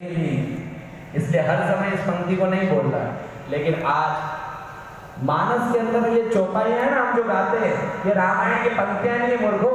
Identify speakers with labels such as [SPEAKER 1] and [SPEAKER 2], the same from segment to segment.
[SPEAKER 1] इसलिए हर समय इस पंक्ति को नहीं बोल रहा है। लेकिन आज मानस के अंदर ये चौपाइयां है ना, हम जो गाते हैं, ये रामायण की पंक्तियां नहीं मूर्खों,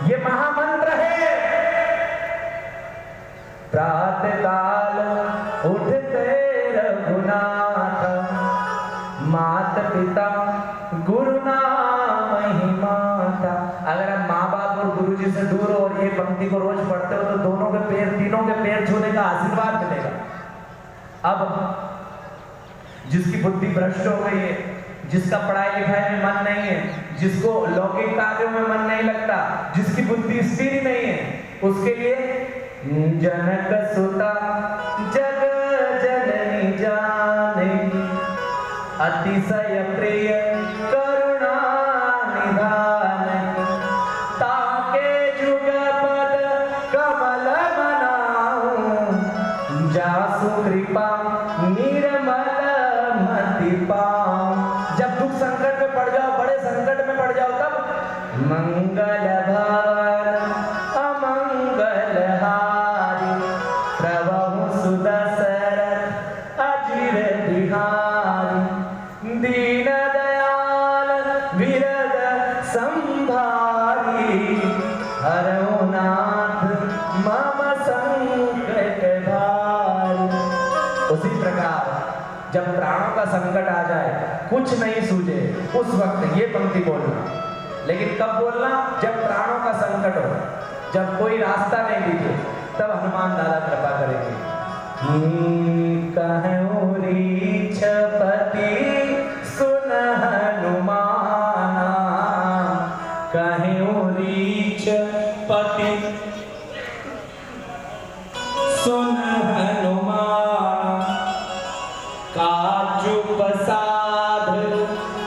[SPEAKER 1] ये महामंत्र है। प्रातः काल उठते रघुनाथ, मात पिता गुरु नाम ही माता। अगर हम माँ बाप और गुरु जी से दूर हो और ये पंक्ति को रोज पढ़ते हो तो दोनों के पैर, तीनों के पैर छूने का आशीर्वाद मिलेगा। अब जिसकी बुद्धि भ्रष्ट हो गई है, जिसका पढ़ाई लिखाई में मन नहीं है, जिसको लौकिक कार्यों में मन नहीं लगता, जिसकी बुद्धि स्थिर ही नहीं है, उसके लिए जनक सुता जग जननी जानकी, अतिशय प्रिय करुणा निधानकी, ताके जुगपद कमल मनाऊं, जासु कृपा निर्मल मति पाऊं। जब दुख संकट में पड़ जाओ, बड़े संकट में पड़ जाओ, तब मंगल भवन अमंगल हारी, प्रभु सुदशरथ अजिर बिहारी, दीन दयाल विरद संभारी, हरौ नाथ मम संकट भारी। उसी प्रकार जब प्राणों का संकट आ जाए, कुछ नहीं सूझे, उस वक्त ये पंक्ति बोलना। लेकिन कब बोलना? जब प्राणों का संकट हो, जब कोई रास्ता नहीं दिखे, तब हनुमान दादा कृपा करेंगे। कहूं रीछपति सुन हनुमाना, कहूं रीछपति सुन हनुमान, काजु प्रसाद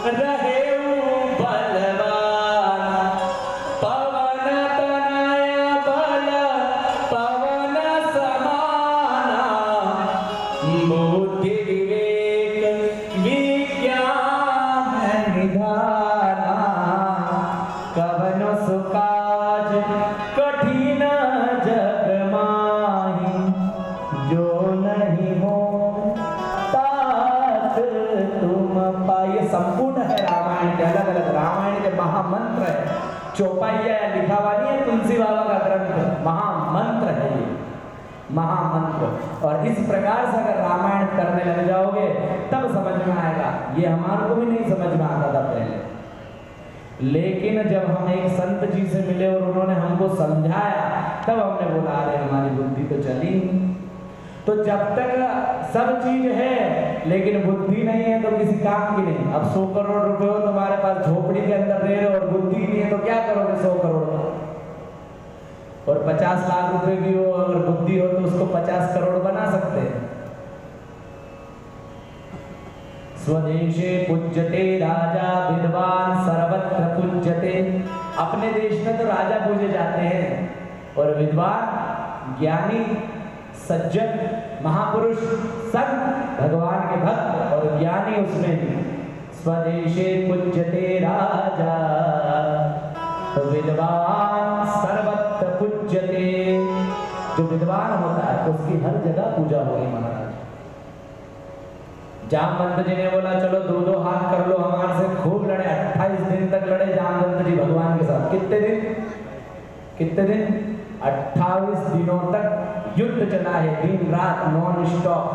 [SPEAKER 1] रहेउ बलवान, पवन तनय बल पवन समाना, बुद्धि विवेक विज्ञान निधाना, कवनो सुकाज कठिन जग माही, जो नहीं हो ये संपूर्ण है रामायण के, अलग अलग रामायण के महामंत्र है। चौपाइया या लिखा हुआ नहीं है, तुलसी बाबा का ग्रंथ, महामंत्र है ये, महामंत्र। और इस प्रकार से अगर रामायण करने लग जाओगे तब समझ में आएगा। ये हमारे को भी नहीं समझ में आता था पहले, लेकिन जब हम एक संत जी से मिले और उन्होंने हमको समझाया, तब हमने बोला अरे हमारी बुद्धि तो चली। तो जब तक सब चीज है लेकिन बुद्धि नहीं है तो किसी काम की नहीं। अब 100 करोड़ रुपए हो तुम्हारे पास, झोपड़ी के अंदर रह रहे हो और बुद्धि नहीं है तो क्या करोगे 100 करोड़ का? और 50 लाख रुपए भी हो और बुद्धि हो तो उसको 50 करोड़ बना सकते हैं। स्वदेशे पूज्यते राजा विद्वान सर्वत्र पूज्यते। अपने देश में तो राजा पूजे जाते हैं और विद्वान, ज्ञानी, सज्जन, महापुरुष, संत, भगवान के भक्त और ज्ञानी उसमें भी। स्वदेशे पूज्यते राजा विद्वान सर्वत्र पूज्यते। जो विद्वान होता है तो उसकी हर जगह पूजा होगी महाराज। जामवंत जी ने बोला चलो दो हाथ कर लो हमारे से, खूब लड़े, 28 दिन तक लड़े जामवंत जी भगवान के साथ। कितने दिन? 28 दिनों तक युद्ध चला है, दिन रात नॉन स्टॉप।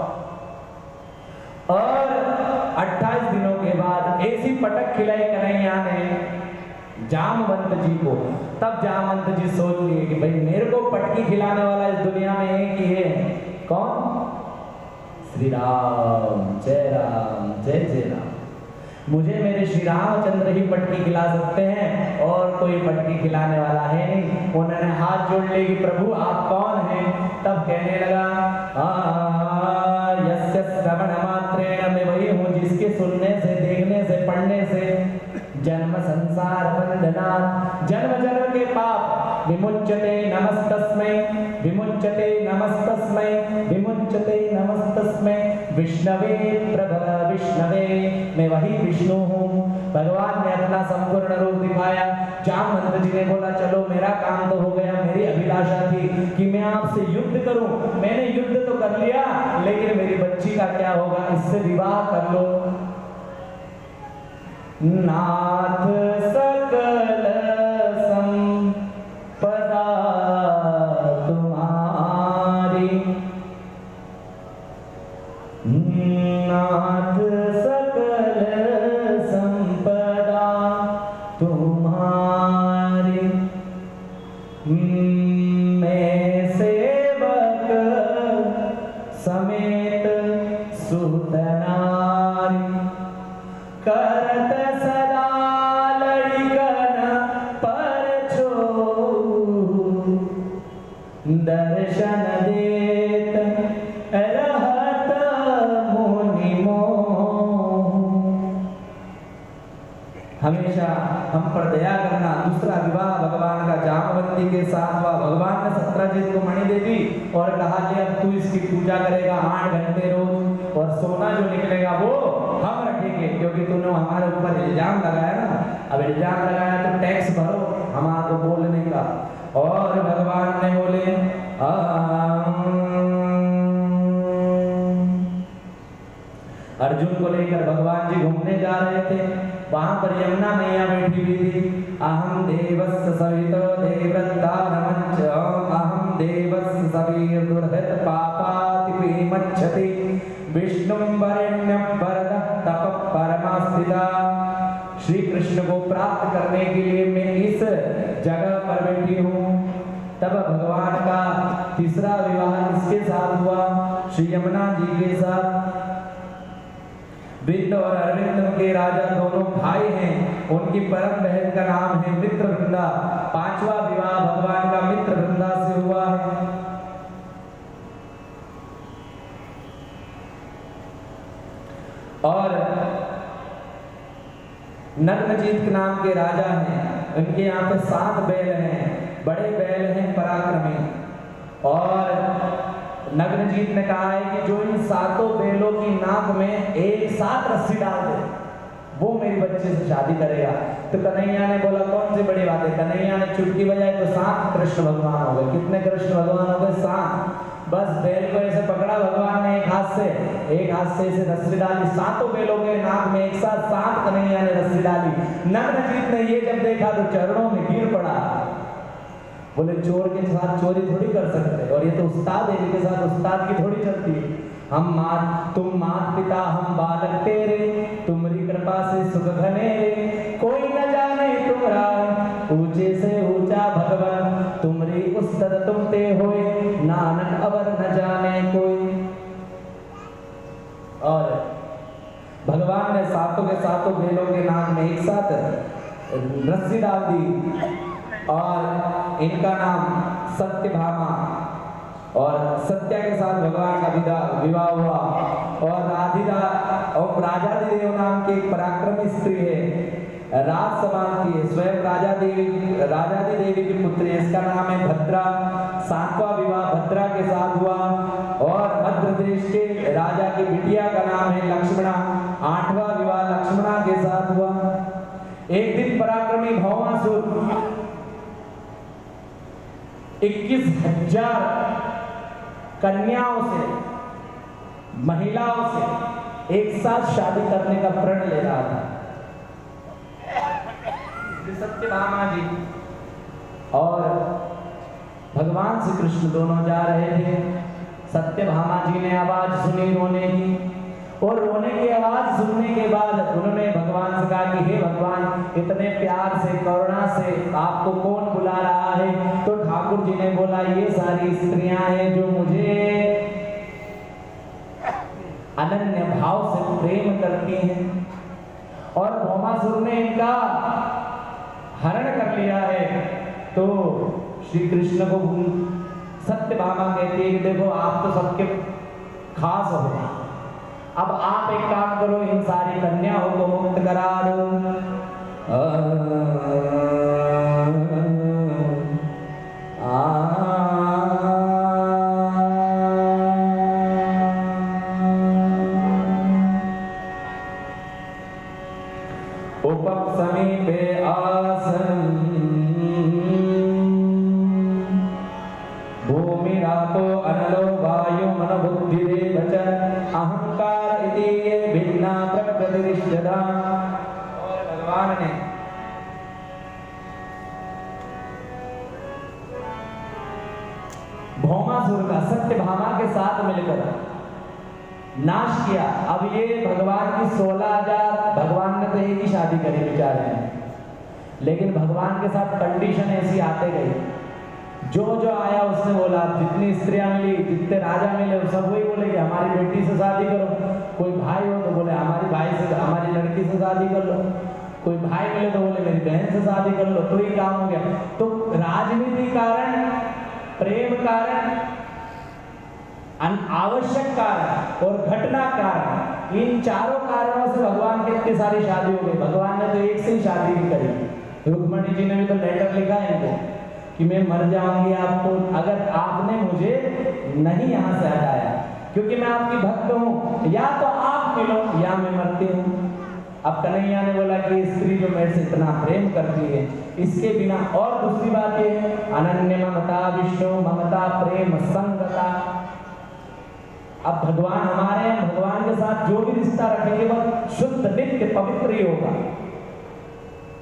[SPEAKER 1] और 28 दिनों के बाद ऐसी पटक खिलाई कन्हैया ने जामवंत जी को, तब जामवंत जी सोच लिए कि भाई मेरे को पटकी खिलाने वाला इस दुनिया में एक ही है। कौन? श्री राम। जय राम, जय जय राम। मुझे मेरे श्री रामचंद्र ही पटकी खिला सकते हैं और कोई पटकी खिलाने वाला है नहीं। उन्होंने हाथ जोड़ लिए कि प्रभु आप कौन हैं? तब कहने लगा यस्य श्रवण मात्रेण, मैं वही हूँ जिसके सुनने से, देखने से, पढ़ने से जन्म संसार बंधना, जन्म जन्म के पाप विमुच्यते नमस्तस्मै विमुच्यते नमस्तस्मै विमुच्यते नमस्तस्मै विष्णवे प्रभव विष्णवे। मैं वही विष्णु हूँ। भगवान ने अपना संपूर्ण रूप दिखाया। जामवंत जी ने बोला चलो मेरा काम तो हो गया, मेरी अभिलाषा थी कि मैं आपसे युद्ध करूं, मैंने युद्ध तो कर लिया, लेकिन मेरी बच्ची का क्या होगा, इससे विवाह कर लो। नाथ सकल संपदा तुम्हारी, नाथ सकल संपदा तुम्हारी, मैं सेवक समेत सुतनारी, करत सदा लड़िकन पर छो, दर्शन देत रहत मुनि मोह। हमेशा हम पर दया करना। दूसरा विवाह भगवान का जामवंती के साथ हुआ। भगवान ने सत्यजीत को मणि दे दी और कहा कि अब तू इसकी पूजा करेगा 8 घंटे रोज, और सोना जो निकलेगा वो हम रखेंगे, क्योंकि तूने हमारे ऊपर इल्जाम लगाया ना। अब इल्जाम लगाया तो टैक्स भरो हमारे बोलने का। और भगवान ने बोले अर्जुन को लेकर भगवान जी घूमने जा रहे थे। वहां पर यमुना मैया बैठी हुई थी। अहम देवस्य सवितो देवतारमंच, अहम देवस्य सवीर दुर्हत पापाति मच्छति, विष्णुं वरेण्यं वरदः तपः परमास्थिता। श्री कृष्ण को प्राप्त करने के लिए मैं इस जगह पर बैठी हूँ। तब भगवान का तीसरा विवाह इसके साथ हुआ, श्री यमुना जी के साथ। विंद और अरविंद के राजा दोनों भाई हैं। उनकी परम बहन का नाम है मित्रवृंदा। 5वां विवाह भगवान का मित्रवृंदा से हुआ है। और नग्नजीत के नाम के राजा हैं। उनके यहाँ पे 7 बैल हैं, बड़े बैल हैं, पराक्रमी। और नग्नजीत ने कहा है कि जो इन 7 बैलों की नाक में एक साथ रस्सी डाल दे, वो मेरी बच्चे से शादी करेगा। तो कन्हैया ने बोला कौन सी बड़ी बात है। कन्हैया ने चुटकी बजाई तो 7 कृष्ण भगवान हो गए। कितने कृष्ण भगवान हो गए? 7। बस बैल को ऐसे पकड़ा भगवान ने एक हाथ से ऐसे रस्सी डाली। 7 बैलों के नाक में एक साथ 7 कन्हैया ने रस्सी डाली। नग्नजीत ने ये जब देखा तो चरणों में गिर पड़ा। बोले चोर के साथ चोरी थोड़ी कर सकते, और ये तो उस्ताद है, इनके साथ उस्ताद की थोड़ी चलती है। तुम मात पिता हम बालक तेरे, तुम्हारी कृपा से सुख घनेरे, कोई न जाने तुम्हारा ऊंचे से ऊंचा भगवान, तुम्हारी उस्तद तुम ते होए, नानक अवर न जाने कोई। और भगवान ने 7 के 7 बैलों के नाक में एक साथ रस्सी डाल दी। और इनका नाम सत्यभामा, और सत्या के साथ भगवान का विवाह हुआ। और राजाधिदेव नाम की एक पराक्रमी स्त्री है, राज समान की है, स्वयं राजाधिदेवी की पुत्री है। इसका नाम है भद्रा। 7वां विवाह भद्रा के साथ हुआ। और मध्य प्रदेश के राजा की बिटिया का नाम है लक्ष्मणा। 8वां विवाह लक्ष्मणा के साथ हुआ। एक दिन पराक्रमी भौमासुर 21,000 कन्याओं से, महिलाओं से एक साथ शादी करने का प्रण ले रहा था। सत्यभामा जी और भगवान श्री कृष्ण दोनों जा रहे थे। सत्यभामा जी ने आवाज सुनी रोने की, और रोने की आवाज सुनने के बाद उन्होंने भगवान से कहा कि हे भगवान, इतने प्यार से करुणा से आपको कौन बुला रहा है? तो ठाकुर जी ने बोला ये सारी स्त्रियां हैं जो मुझे अनन्य भाव से प्रेम करती हैं। और भौमासुर ने इनका हरण कर लिया है। तो श्री कृष्ण को सत्यभामा कहती है कि देखो आप तो सबके खास हो, अब आप एक काम करो, इन सारी कन्याओं को मुक्त करा दो। अहंकार इति ये भिन्ना प्रकृतिरिष्टदा। और भगवान ने भौमासुर का सत्यभामा के साथ मिलकर नाश किया। अब ये भगवान की 16,000, भगवान ने तो एक ही शादी करी बेचारे ने, लेकिन भगवान के साथ कंडीशन ऐसी आते गई, जो जो आया उसने बोला, जितनी स्त्रियां मिली, जितने राजा मिले, सब वही बोले कि हमारी बेटी से शादी करो। कोई भाई हो तो बोले हमारी भाई से, हमारी लड़की से शादी कर लो। कोई भाई मिले तो बोले मेरी बहन से शादी कर लो। तो ही काम हो गया। तो राजनीति कारण, प्रेम कारण, आवश्यक कारण और घटना कारण, इन चारों कारणों से भगवान की इतनी सारी शादी हो गई। भगवान ने तो एक से ही शादी भी करी। रुक्मणी जी ने भी तो लेटर लिखा है इनको कि मैं मर जाऊंगी आपको अगर आपने मुझे नहीं यहाँ से हटाया, क्योंकि मैं आपकी भक्त हूँ, या तो आप मिलो या मैं मरती हूँ। अब कन्हैया ने बोला कि स्त्री जो मेरे से इतना प्रेम करती है, इसके बिना। और दूसरी बात ये है, अनन्य ममता विष्णु ममता प्रेम संगता। अब भगवान हमारे हैं, भगवान के साथ जो भी रिश्ता रखेंगे वह शुद्ध नित्य पवित्र ही होगा।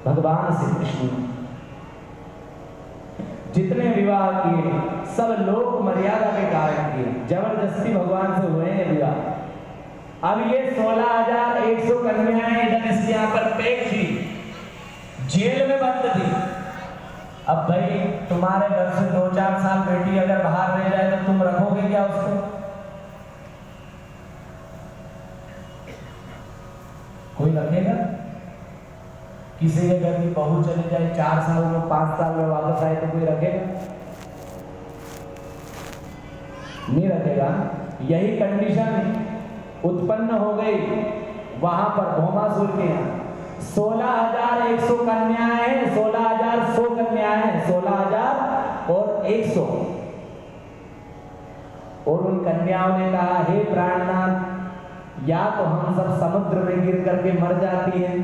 [SPEAKER 1] भगवान श्री कृष्ण जितने विवाह किए सब लोक मर्यादा के कारण किए, जबरदस्ती भगवान से हुए हैं विवाह। अब ये 16,100 कन्याएं इधर यहाँ पर पैक थी, जेल में बंद थी। अब भाई तुम्हारे घर से 2-4 साल बेटी अगर बाहर रह जाए तो तुम रखोगे क्या उसको? कोई रखेगा? किसी के घर की बहू चली जाए 4 साल में, 5 साल में वापस आए तो कोई रखेगा? नहीं रखेगा। यही कंडीशन उत्पन्न हो गई वहां पर भौमासुर के यहाँ। 16,100 कन्याएं, 16,100 कन्याएं, 16,000 और 100। और उन कन्याओं ने कहा, हे प्राणनाथ, या तो हम सब समुद्र में गिर करके मर जाती हैं,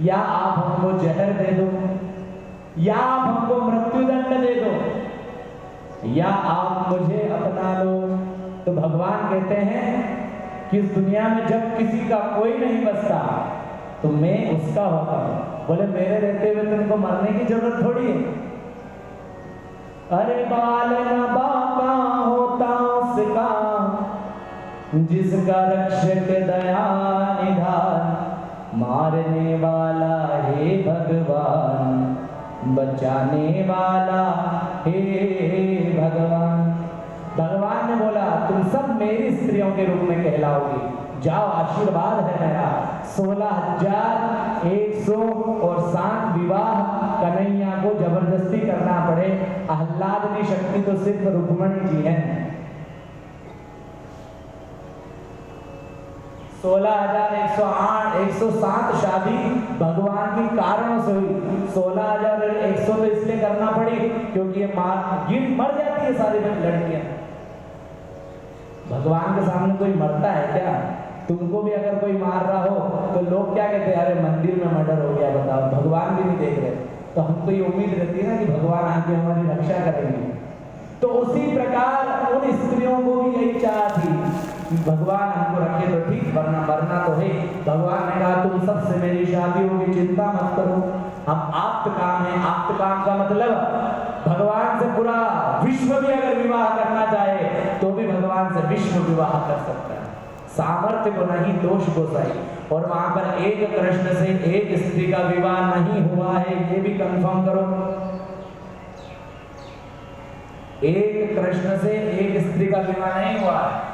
[SPEAKER 1] या आप हमको जहर दे दो, या आप हमको मृत्युदंड दे दो, या आप मुझे अपना लो। तो भगवान कहते हैं कि इस दुनिया में जब किसी का कोई नहीं बचता तो मैं उसका होता हूं। बोले मेरे रहते हुए तुमको मरने की जरूरत थोड़ी है। अरे बाल न बाका होता उसका, जिसका रक्षक दया निधान, मारने वाला हे भगवान, बचाने वाला हे भगवान। भगवान ने बोला तुम सब मेरी स्त्रियों के रूप में कहलाओगी, जाओ आशीर्वाद है मेरा। 16,100 और 7 विवाह कन्हैया को जबरदस्ती करना पड़े। आह्लादनी शक्ति तो सिर्फ रुक्मणी जी है। 16,107 शादी भगवान की कारणों से हुई। 16,100 तो इसलिए करना पड़ी क्योंकि ये मर जाती है सारी लड़कियां। भगवान के सामने कोई मरता है क्या? तुमको भी अगर कोई मार रहा हो तो लोग क्या कहते हैं, अरे मंदिर में मर्डर हो गया, बताओ। भगवान भी नहीं देख रहे, तो हमको ये उम्मीद रहती है ना कि भगवान आके हमारी रक्षा करेंगे। तो उसी प्रकार उन स्त्रियों को भी यही चाह थी कि भगवान हमको रखे तो ठीक, वरना मरना तो है। भगवान ने कहा तुम सबसे मेरी शादी होगी, चिंता मत करो, हम आप्त काम है। आप्त काम का मतलब भगवान से पूरा विश्व भी अगर विवाह करना चाहे तो भी भगवान से विश्व विवाह कर सकता है। सामर्थ्य को नहीं, दोष को सही। और वहां पर एक कृष्ण से एक स्त्री का विवाह नहीं हुआ है, ये भी कंफर्म करो। एक कृष्ण से एक स्त्री का विवाह नहीं हुआ है।